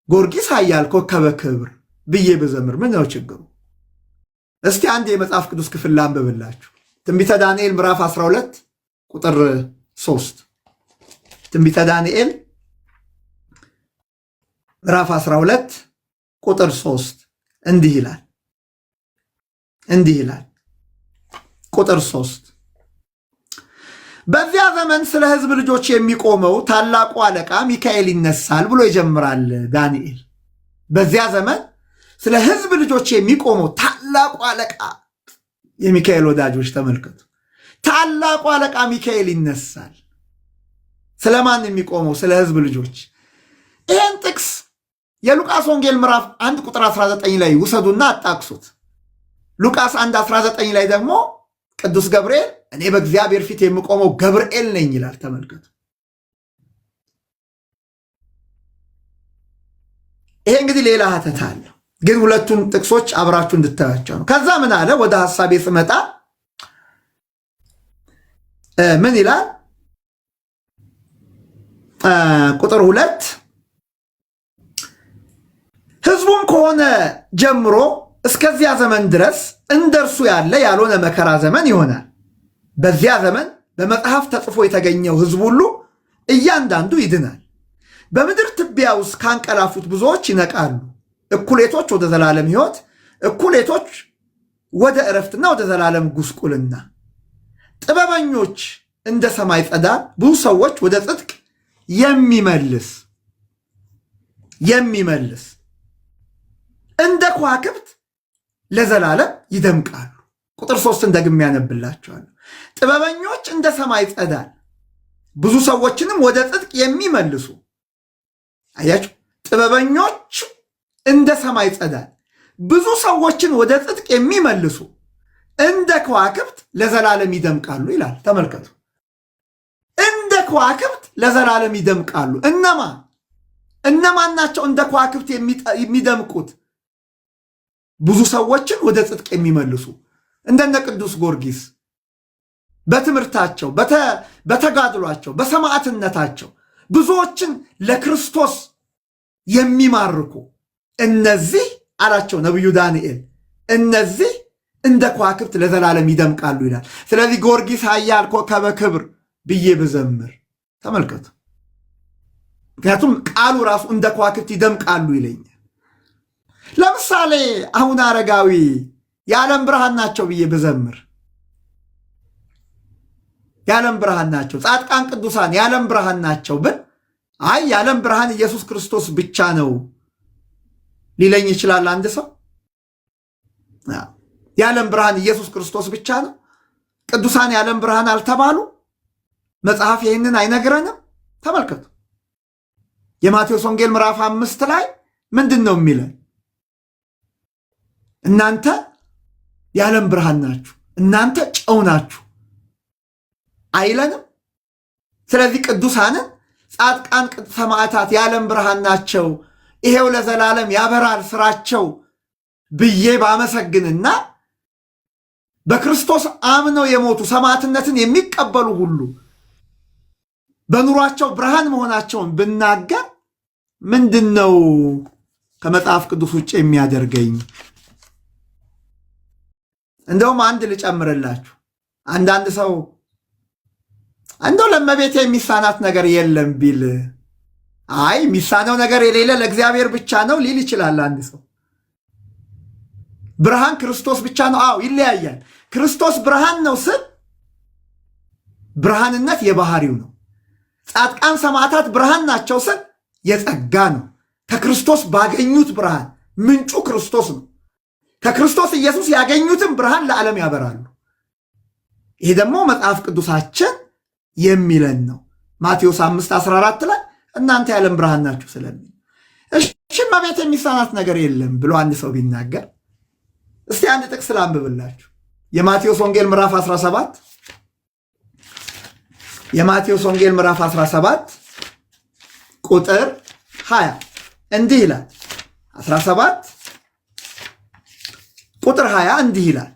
ጊዮርጊስ ኃያል ኮከበ ክብር ብዬ ብዘምር ምን ነው ችግሩ? እስቲ አንድ የመጽሐፍ ቅዱስ ክፍል ላንብብላችሁ። ትንቢተ ዳንኤል ምዕራፍ 12 ቁጥር 3 ትንቢተ ዳንኤል ምዕራፍ 12 ቁጥር 3 እንዲህ ይላል ቁጥር 3 በዚያ ዘመን ስለ ሕዝብ ልጆች የሚቆመው ታላቁ አለቃ ሚካኤል ይነሳል ብሎ ይጀምራል ዳንኤል። በዚያ ዘመን ስለ ሕዝብ ልጆች የሚቆመው ታላቁ አለቃ፣ የሚካኤል ወዳጆች ተመልከቱ፣ ታላቁ አለቃ ሚካኤል ይነሳል። ስለማን የሚቆመው? ስለ ሕዝብ ልጆች። ይህን ጥቅስ የሉቃስ ወንጌል ምዕራፍ 1 ቁጥር 19 ላይ ውሰዱና አጣቅሱት። ሉቃስ 1 19 ላይ ደግሞ ቅዱስ ገብርኤል እኔ በእግዚአብሔር ፊት የምቆመው ገብርኤል ነኝ ይላል። ተመልከቱ። ይሄ እንግዲህ ሌላ ሀተታ አለው፣ ግን ሁለቱን ጥቅሶች አብራችሁ እንድታያቸው ነው። ከዛ ምን አለ? ወደ ሐሳቤ ስመጣ ምን ይላል? ቁጥር 2 ሕዝቡም ከሆነ ጀምሮ እስከዚያ ዘመን ድረስ እንደርሱ ያለ ያልሆነ መከራ ዘመን ይሆናል። በዚያ ዘመን በመጽሐፍ ተጽፎ የተገኘው ሕዝብ ሁሉ እያንዳንዱ ይድናል። በምድር ትቢያ ውስጥ ካንቀላፉት ብዙዎች ይነቃሉ። እኩሌቶች ወደ ዘላለም ሕይወት፣ እኩሌቶች ወደ ዕረፍትና ወደ ዘላለም ጉስቁልና። ጥበበኞች እንደ ሰማይ ጸዳል፣ ብዙ ሰዎች ወደ ጽድቅ የሚመልስ እንደ ከዋክብት ለዘላለም ይደምቃሉ። ቁጥር 3 ደግሜ ያነብላቸዋለሁ። ጥበበኞች እንደ ሰማይ ጸዳል፣ ብዙ ሰዎችንም ወደ ጽድቅ የሚመልሱ። አያችሁ፣ ጥበበኞች እንደ ሰማይ ጸዳል፣ ብዙ ሰዎችን ወደ ጽድቅ የሚመልሱ እንደ ከዋክብት ለዘላለም ይደምቃሉ ይላል። ተመልከቱ፣ እንደ ከዋክብት ለዘላለም ይደምቃሉ። እነማን ናቸው እንደ ከዋክብት የሚደምቁት? ብዙ ሰዎችን ወደ ጽድቅ የሚመልሱ እንደነ ቅዱስ ጊዮርጊስ በትምህርታቸው፣ በተጋድሏቸው፣ በሰማዕትነታቸው ብዙዎችን ለክርስቶስ የሚማርኩ እነዚህ አላቸው ነቢዩ ዳንኤል፣ እነዚህ እንደ ከዋክብት ለዘላለም ይደምቃሉ ይላል። ስለዚህ ጊዮርጊስ ኃያል ኮከበ ክብር ብዬ ብዘምር፣ ተመልከቱ፣ ምክንያቱም ቃሉ ራሱ እንደ ከዋክብት ይደምቃሉ ይለኛል። ለምሳሌ አሁን አረጋዊ የዓለም ብርሃን ናቸው ብዬ ብዘምር፣ የዓለም ብርሃን ናቸው፣ ጻድቃን ቅዱሳን የዓለም ብርሃን ናቸው ብል፣ አይ የዓለም ብርሃን ኢየሱስ ክርስቶስ ብቻ ነው ሊለኝ ይችላል አንድ ሰው። የዓለም ብርሃን ኢየሱስ ክርስቶስ ብቻ ነው? ቅዱሳን የዓለም ብርሃን አልተባሉ? መጽሐፍ ይህንን አይነግረንም? ተመልከቱ፣ የማቴዎስ ወንጌል ምዕራፍ 5 ላይ ምንድን ነው የሚለን? እናንተ የዓለም ብርሃን ናችሁ፣ እናንተ ጨው ናችሁ አይለንም? ስለዚህ ቅዱሳንን ጻድቃን፣ ሰማዕታት የዓለም ብርሃን ናቸው፣ ይሄው ለዘላለም ያበራል ስራቸው ብዬ ባመሰግንና በክርስቶስ አምነው የሞቱ ሰማዕትነትን የሚቀበሉ ሁሉ በኑሯቸው ብርሃን መሆናቸውን ብናገር ምንድን ነው ከመጽሐፍ ቅዱስ ውጭ የሚያደርገኝ? እንደውም አንድ ልጨምርላችሁ። አንዳንድ ሰው እንደው ለእመቤቴ የሚሳናት ነገር የለም ቢል፣ አይ የሚሳነው ነገር የሌለ ለእግዚአብሔር ብቻ ነው ሊል ይችላል አንድ ሰው። ብርሃን ክርስቶስ ብቻ ነው። አዎ ይለያያል። ክርስቶስ ብርሃን ነው ስል ብርሃንነት የባህሪው ነው። ጻድቃን ሰማዕታት ብርሃን ናቸው ስል የጸጋ ነው። ከክርስቶስ ባገኙት ብርሃን፣ ምንጩ ክርስቶስ ነው። ከክርስቶስ ኢየሱስ ያገኙትን ብርሃን ለዓለም ያበራሉ። ይሄ ደግሞ መጽሐፍ ቅዱሳችን የሚለን ነው። ማቴዎስ 5:14 ላይ እናንተ የዓለም ብርሃን ናችሁ ስለሚል፣ እሺ እመቤቴ የሚሳናት ነገር የለም ብሎ አንድ ሰው ቢናገር፣ እስቲ አንድ ጥቅስ ላንብብላችሁ። የማቴዎስ ወንጌል ምዕራፍ 17 የማቴዎስ ወንጌል ምዕራፍ 17 ቁጥር 20 እንዲህ ይላል። 17 ቁጥር 20 እንዲህ ይላል።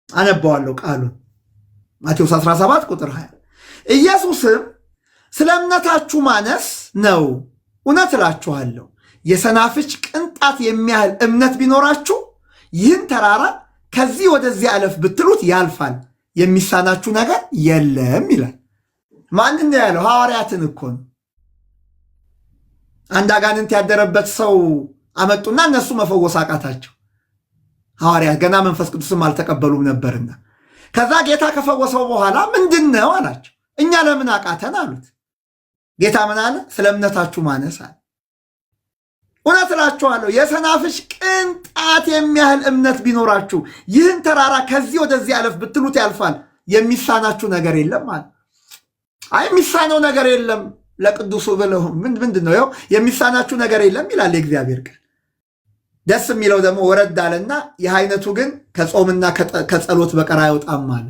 አነባዋለሁ ቃሉን። ማቴዎስ 17 ቁጥር 20 ኢየሱስም ስለ እምነታችሁ ማነስ ነው እውነት እላችኋለሁ የሰናፍጭ ቅንጣት የሚያህል እምነት ቢኖራችሁ ይህን ተራራ ከዚህ ወደዚህ አለፍ ብትሉት ያልፋል፣ የሚሳናችሁ ነገር የለም ይላል። ማንን ነው ያለው? ሐዋርያትን እኮ ነው። አንድ አጋንንት ያደረበት ሰው አመጡና እነሱ መፈወስ አቃታቸው። ሐዋርያት ገና መንፈስ ቅዱስም አልተቀበሉም ነበርና፣ ከዛ ጌታ ከፈወሰው በኋላ ምንድን ነው አላቸው። እኛ ለምን አቃተን አሉት። ጌታ ምን አለ? ስለ እምነታችሁ ማነስ አለ። እውነት እላችኋለሁ የሰናፍጭ ቅንጣት የሚያህል እምነት ቢኖራችሁ ይህን ተራራ ከዚህ ወደዚህ አለፍ ብትሉት ያልፋል፣ የሚሳናችሁ ነገር የለም አለ። አይ የሚሳነው ነገር የለም ለቅዱሱ ብለው ምንድን ነው የሚሳናችሁ ነገር የለም ይላል የእግዚአብሔር ቃል። ደስ የሚለው ደግሞ ወረድ አለና ይህ አይነቱ ግን ከጾምና ከጸሎት በቀር አይወጣም አለ።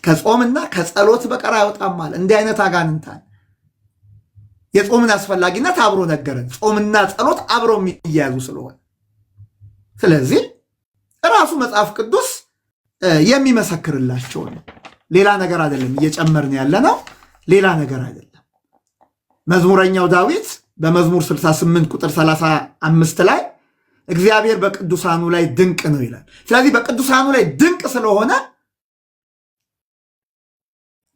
ከጾምና ከጸሎት በቀር አይወጣም አለ። እንዲህ አይነት አጋንንት አለ። የጾምን አስፈላጊነት አብሮ ነገረን። ጾምና ጸሎት አብሮ የሚያያዙ ስለሆነ፣ ስለዚህ ራሱ መጽሐፍ ቅዱስ የሚመሰክርላቸው ነው። ሌላ ነገር አይደለም እየጨመርን ያለ ነው። ሌላ ነገር አይደለም። መዝሙረኛው ዳዊት በመዝሙር 68 ቁጥር 35 ላይ እግዚአብሔር በቅዱሳኑ ላይ ድንቅ ነው ይላል። ስለዚህ በቅዱሳኑ ላይ ድንቅ ስለሆነ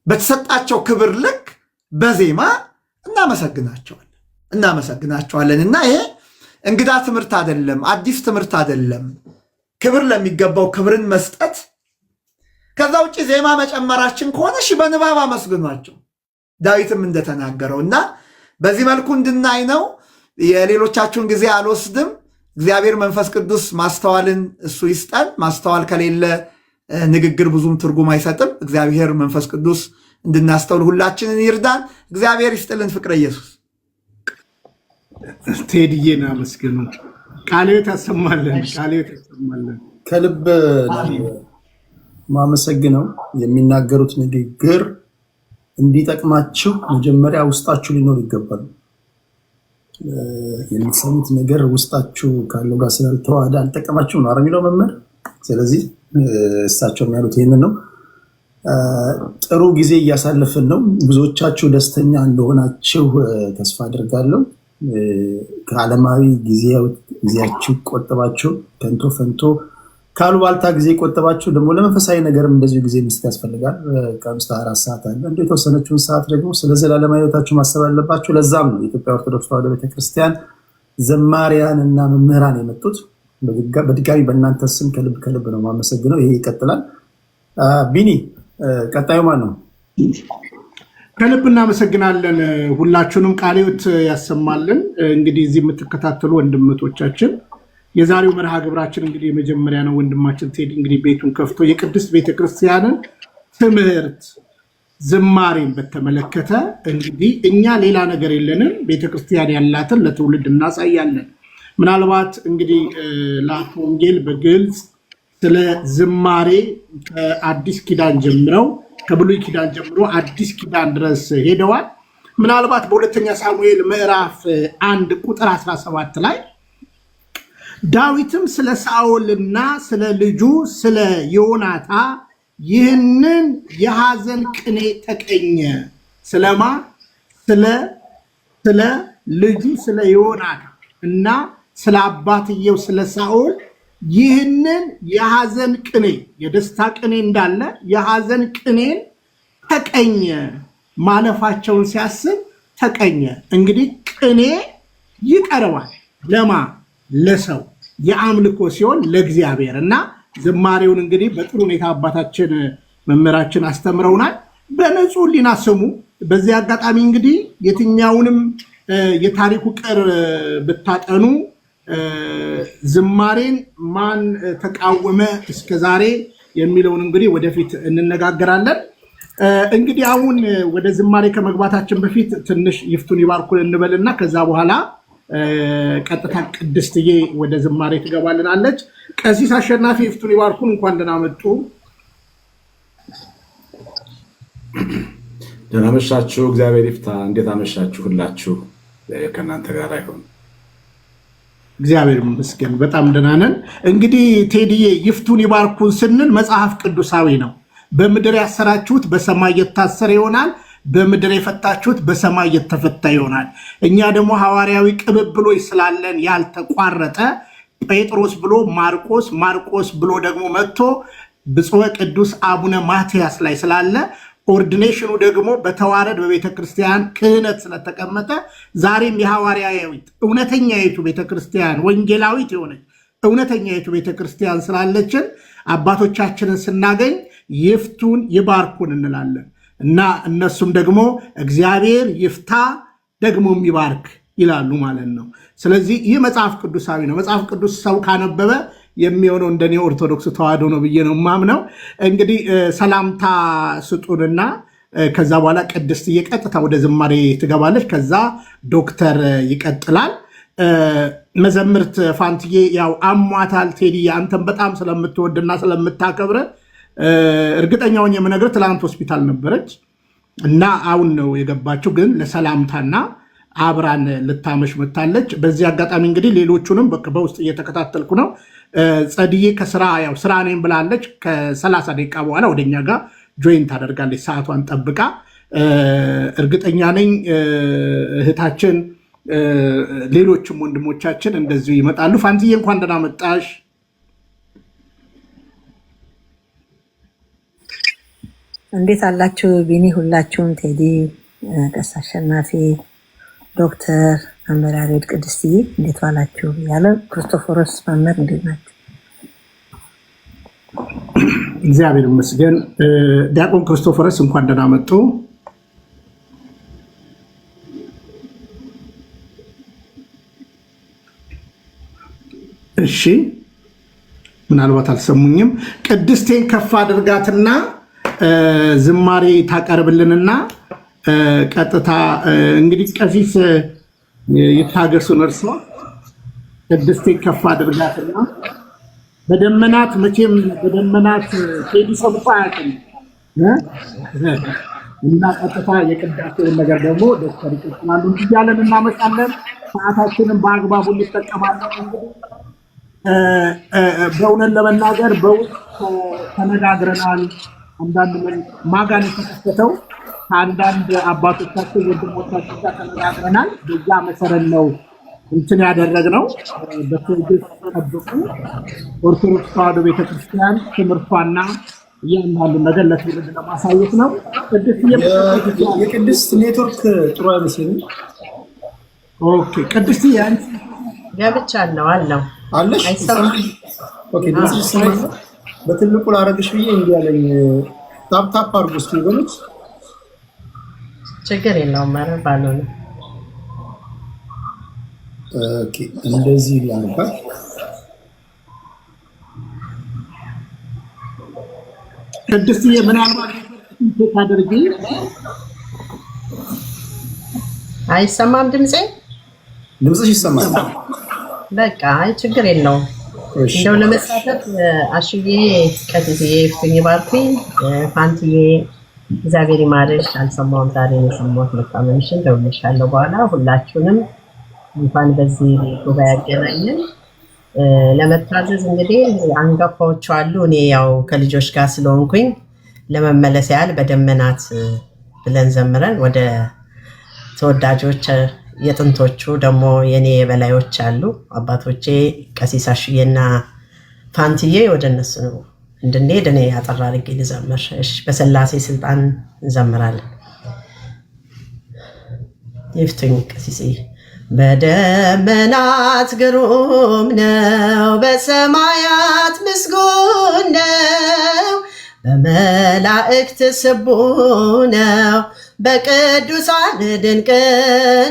በተሰጣቸው ክብር ልክ በዜማ እናመሰግናቸዋለን። እና ይሄ እንግዳ ትምህርት አይደለም፣ አዲስ ትምህርት አይደለም። ክብር ለሚገባው ክብርን መስጠት፣ ከዛ ውጭ ዜማ መጨመራችን ከሆነ እሺ በንባብ አመስግኗቸው ዳዊትም እንደተናገረው እና በዚህ መልኩ እንድናይ ነው። የሌሎቻችሁን ጊዜ አልወስድም። እግዚአብሔር መንፈስ ቅዱስ ማስተዋልን እሱ ይስጠን። ማስተዋል ከሌለ ንግግር ብዙም ትርጉም አይሰጥም። እግዚአብሔር መንፈስ ቅዱስ እንድናስተውል ሁላችንን ይርዳን። እግዚአብሔር ይስጥልን። ፍቅረ ኢየሱስ ቴድዬን አመስግኑ። ቃልዮት ያሰማለን። ከልብ ማመሰግነው። የሚናገሩት ንግግር እንዲጠቅማችሁ መጀመሪያ ውስጣችሁ ሊኖር ይገባል። የሚሰሙት ነገር ውስጣችሁ ካለው ጋር ስላልተዋሃደ አልጠቀማችሁ ነው የሚለው መምህር። ስለዚህ እሳቸው የሚያሉት ይህንን ነው። ጥሩ ጊዜ እያሳለፍን ነው። ብዙዎቻችሁ ደስተኛ እንደሆናችሁ ተስፋ አድርጋለሁ። ከዓለማዊ ጊዜያችሁ ቆጥባችሁ ከንቶ ፈንቶ ካሉባልታ ጊዜ ቆጥባችሁ ደግሞ ለመንፈሳዊ ነገርም እንደዚሁ ጊዜ መስጠት ያስፈልጋል። ከአምስት 24 ሰዓት አለ። እንደ የተወሰነችውን ሰዓት ደግሞ ስለ ዘላለማዊ ሕይወታችሁ ማሰብ አለባችሁ። ለዛም ነው የኢትዮጵያ ኦርቶዶክስ ተዋሕዶ ቤተክርስቲያን ዘማሪያን እና መምህራን የመጡት። በድጋሚ በእናንተ ስም ከልብ ነው ማመሰግነው። ይሄ ይቀጥላል። ቢኒ ቀጣዩ ማን ነው? ከልብ እናመሰግናለን። ሁላችሁንም ቃልዮት ያሰማልን። እንግዲህ እዚህ የምትከታተሉ ወንድምቶቻችን የዛሬው መርሃ ግብራችን እንግዲህ የመጀመሪያ ነው። ወንድማችን ቴዲ እንግዲህ ቤቱን ከፍቶ የቅድስት ቤተክርስቲያንን ትምህርት ዝማሬን በተመለከተ እንግዲህ እኛ ሌላ ነገር የለንም፣ ቤተክርስቲያን ያላትን ለትውልድ እናሳያለን። ምናልባት እንግዲህ ለአቶ ወንጌል በግልጽ ስለ ዝማሬ ከአዲስ ኪዳን ጀምረው ከብሉይ ኪዳን ጀምሮ አዲስ ኪዳን ድረስ ሄደዋል። ምናልባት በሁለተኛ ሳሙኤል ምዕራፍ 1 ቁጥር 17 ላይ ዳዊትም ስለ ሳኦልና ስለ ልጁ ስለ ዮናታ ይህንን የሐዘን ቅኔ ተቀኘ። ስለማ ስለ ልጁ ስለ ዮናታ እና ስለ አባትየው ስለ ሳኦል ይህንን የሐዘን ቅኔ የደስታ ቅኔ እንዳለ የሐዘን ቅኔን ተቀኘ ማለፋቸውን ሲያስብ ተቀኘ። እንግዲህ ቅኔ ይቀርባል ለማ ለሰው የአምልኮ ሲሆን ለእግዚአብሔር እና ዝማሬውን እንግዲህ በጥሩ ሁኔታ አባታችን መምህራችን አስተምረውናል። በንጹህ ሕሊና ስሙ። በዚህ አጋጣሚ እንግዲህ የትኛውንም የታሪኩ ቅር ብታጠኑ ዝማሬን ማን ተቃወመ እስከዛሬ የሚለውን እንግዲህ ወደፊት እንነጋገራለን። እንግዲህ አሁን ወደ ዝማሬ ከመግባታችን በፊት ትንሽ ይፍቱን ይባርኩን እንበልና ከዛ በኋላ ቀጥታ ቅድስትዬ ወደ ዝማሬ ትገባልናለች። ቀሲስ አሸናፊ ይፍቱን ይባርኩን፣ እንኳን ደህና መጡ። ደህና መሻችሁ። እግዚአብሔር ይፍታ። እንዴት አመሻችሁ? ሁላችሁ ከእናንተ ጋር አይሆን። እግዚአብሔር ይመስገን በጣም ደህና ነን። እንግዲህ ቴዲዬ ይፍቱን ይባርኩን ስንል መጽሐፍ ቅዱሳዊ ነው። በምድር ያሰራችሁት በሰማይ የታሰረ ይሆናል፣ በምድር የፈታችሁት በሰማይ የተፈታ ይሆናል። እኛ ደግሞ ሐዋርያዊ ቅብብሎች ስላለን ያልተቋረጠ ጴጥሮስ ብሎ ማርቆስ፣ ማርቆስ ብሎ ደግሞ መጥቶ ብፁዕ ቅዱስ አቡነ ማትያስ ላይ ስላለ ኦርዲኔሽኑ ደግሞ በተዋረድ በቤተ ክርስቲያን ክህነት ስለተቀመጠ ዛሬም የሐዋርያዊት እውነተኛይቱ ቤተ ክርስቲያን ወንጌላዊት የሆነች እውነተኛይቱ ቤተ ክርስቲያን ስላለችን አባቶቻችንን ስናገኝ ይፍቱን ይባርኩን እንላለን እና እነሱም ደግሞ እግዚአብሔር ይፍታ ደግሞም ይባርክ ይላሉ ማለት ነው። ስለዚህ ይህ መጽሐፍ ቅዱሳዊ ነው። መጽሐፍ ቅዱስ ሰው ካነበበ የሚሆነው እንደኔ ኦርቶዶክስ ተዋህዶ ነው ብዬ ነው ማምነው። እንግዲህ ሰላምታ ስጡንና ከዛ በኋላ ቅድስት እየቀጥታ ወደ ዝማሬ ትገባለች። ከዛ ዶክተር ይቀጥላል። መዘምርት ፋንትዬ ያው አሟታል። ቴዲ አንተን በጣም ስለምትወድና ስለምታከብረ እርግጠኛውን የምነግር ትላንት ሆስፒታል ነበረች እና አሁን ነው የገባችው፣ ግን ለሰላምታና አብራን ልታመሽ መታለች። በዚህ አጋጣሚ እንግዲህ ሌሎቹንም በውስጥ እየተከታተልኩ ነው። ጸድዬ ከስራ ያው ስራ ነኝ ብላለች። ከ30 ደቂቃ በኋላ ወደኛ ጋር ጆይን ታደርጋለች ሰዓቷን ጠብቃ። እርግጠኛ ነኝ እህታችን ሌሎችም ወንድሞቻችን እንደዚሁ ይመጣሉ። ፋንትዬ እንኳን ደህና መጣሽ። እንዴት አላችሁ? ቢኒ ሁላችሁም፣ ቴዲ፣ ቀሲስ አሸናፊ፣ ዶክተር አመራሬድ፣ ቅድስትዬ እንዴት ዋላችሁ? ያለ ክርስቶፎሮስ መምህር እንዴት ናቸው? እግዚአብሔር ይመስገን። ዲያቆን ክርስቶፎሮስ እንኳን ደህና መጡ። እሺ፣ ምናልባት አልሰሙኝም። ቅድስቴን ከፍ አድርጋትና ዝማሬ ታቀርብልንና ቀጥታ እንግዲህ ቀሲስ ይታገሱን እርሶ። ቅድስቴን ከፍ አድርጋትና በደመናት መቼም በደመናት ቴዲ ሰምቶ አያውቅም እና ቀጥታ የቅዳሴውን ነገር ደግሞ ዶክተር ይቀጥላሉ እያለን እናመጣለን። ሰዓታችንን በአግባቡ እንጠቀማለን። እንግዲህ በእውነት ለመናገር በውስጥ ተነጋግረናል። አንዳንድ ማጋን የተከሰተው ከአንዳንድ አባቶቻችን ወንድሞቻችን ጋር ተነጋግረናል። በዛ መሰረት ነው እንትን ያደረግነው። በትዕግስት ጠብቁ። ኦርቶዶክስ ተዋህዶ ቤተክርስቲያን ትምህርቷና እያንዳንዱ ነገር ለትውልድ ለማሳየት ነው። የቅድስት ኔትወርክ ጥሩ አይመስለኝም። ኦኬ ቅድስት ያንቺ ገብቻለሁ አለው አለሽ? ኦኬ በትልቁ ላረግሽ ብዬ እንዲህ ያለኝ ታፕ አድርጉ እስኪ በሉት። ችግር የለውም። ኧረ ባልሆነ ኦኬ እንደዚህ ላንባል። ቅድስትዬ ምናልባት ታደርጊ አይሰማም ድምጼ? ድምፅሽ ይሰማል። በቃ አይ ችግር የለውም። እንደው ለመሳተፍ አሽዬ፣ ቀጥዬ፣ ይፍቱኝ ይባርኩኝ፣ ፋንትዬ እግዚአብሔር ይማርሽ። አልሰማሁም ዛሬ ነው የሰማሁት። መጣመምሽን ደውልሻለሁ በኋላ። ሁላችሁንም እንኳን በዚህ ጉባኤ ያገናኘን። ለመታዘዝ እንግዲህ አንጋፋዎቹ አሉ። እኔ ያው ከልጆች ጋር ስለሆንኩኝ ለመመለስ ያህል በደመናት ብለን ዘምረን ወደ ተወዳጆች የጥንቶቹ ደግሞ የኔ የበላዮች አሉ። አባቶቼ ቀሲስ አሽዬና ፋንትዬ ወደ እነሱ ነው እንድንሄድ እኔ አጠር አድርጌ ልዘምር። እሺ፣ በሥላሴ ስልጣን እንዘምራለን። ይፍቱኝ ቀሲሴ። በደመናት ግሩም ነው፣ በሰማያት ምስጉን ነው፣ በመላእክት ስቡሕ ነው፣ በቅዱሳን ድንቅ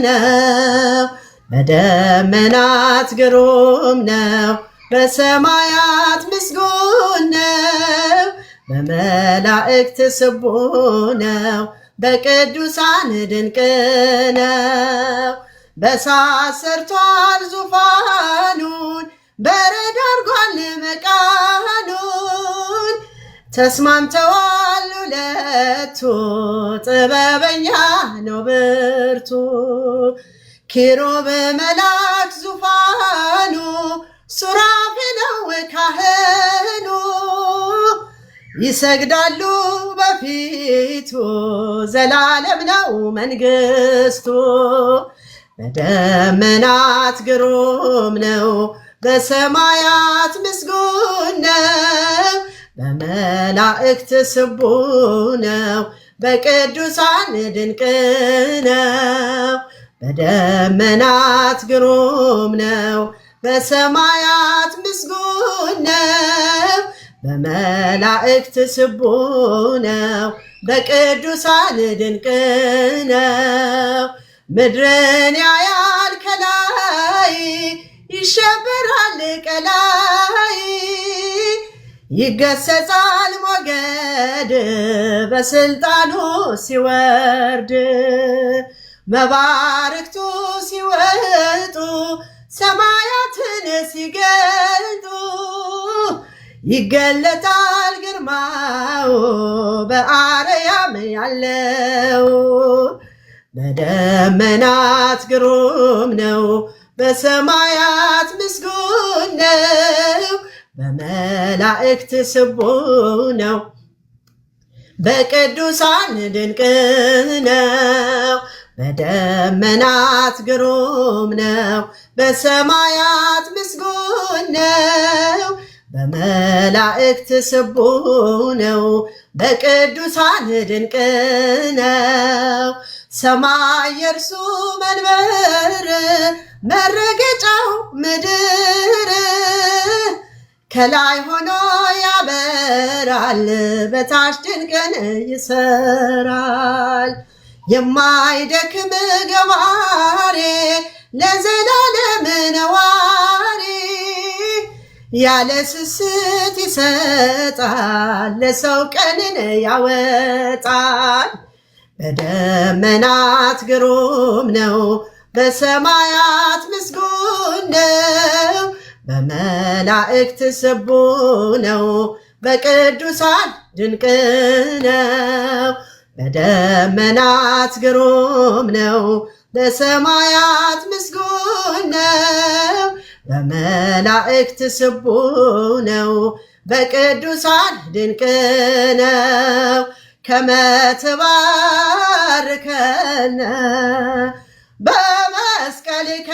ነው። በደመናት ግሩም ነው፣ በሰማያት ምስጉን ነው፣ በመላእክት ስቡሕ ነው፣ በቅዱሳን ድንቅ ነው። በእሳት ሰርቷል ዙፋኑን፣ በረድ አድርጓል መቃኑን፣ ተስማምተዋል ሁለቱ፣ ጥበበኛ ነው ብርቱ። ኪሩብ መልአክ ዙፋኑ፣ ሱራፌል ነው ካህኑ፣ ይሰግዳሉ በፊቱ፣ ዘላለም ነው መንግስቱ። በደመናት ግሩም ነው፣ በሰማያት ምስጉን ነው፣ በመላእክት ስቡሕ ነው፣ በቅዱሳን ድንቅ ነው። በደመናት ግሩም ነው፣ በሰማያት ምስጉን ነው፣ በመላእክት ስቡሕ ነው፣ በቅዱሳን ድንቅ ነው። ምድርን ያያል ከላይ፣ ይሸበራል ቀላይ፣ ይገሰጻል ሞገድ በስልጣኑ ሲወርድ። መባርክቱ ሲወጡ ሰማያትን ሲገልጡ፣ ይገለጣል ግርማው በአርያም ያለው። በደመናት ግሩም ነው፣ በሰማያት ምስጉን ነው፣ በመላእክት ስቡሕ ነው፣ በቅዱሳን ድንቅ ነው። በደመናት ግሩም ነው፣ በሰማያት ምስጉን ነው፣ በመላእክት ስቡሕ ነው፣ በቅዱሳን ድንቅ ነው። ሰማይ የእርሱ መንበር፣ መረገጫው ምድር፣ ከላይ ሆኖ ያበራል፣ በታች ድንቅን ይሰራል። የማይደክም ገባሬ፣ ለዘላለም ነዋሪ፣ ያለ ስስት ይሰጣል፣ ለሰው ቀንን ያወጣል። በደመናት ግሩም ነው፣ በሰማያት ምስጉን ነው፣ በመላእክት ስቡሕ ነው፣ በቅዱሳን ድንቅ ነው። በደመናት ግሩም ነው፣ በሰማያት ምስጉን ነው፣ በመላእክት ስቡሕ ነው፣ በቅዱሳን ድንቅ ነው። ከመ ትባርከነ በመስቀልከ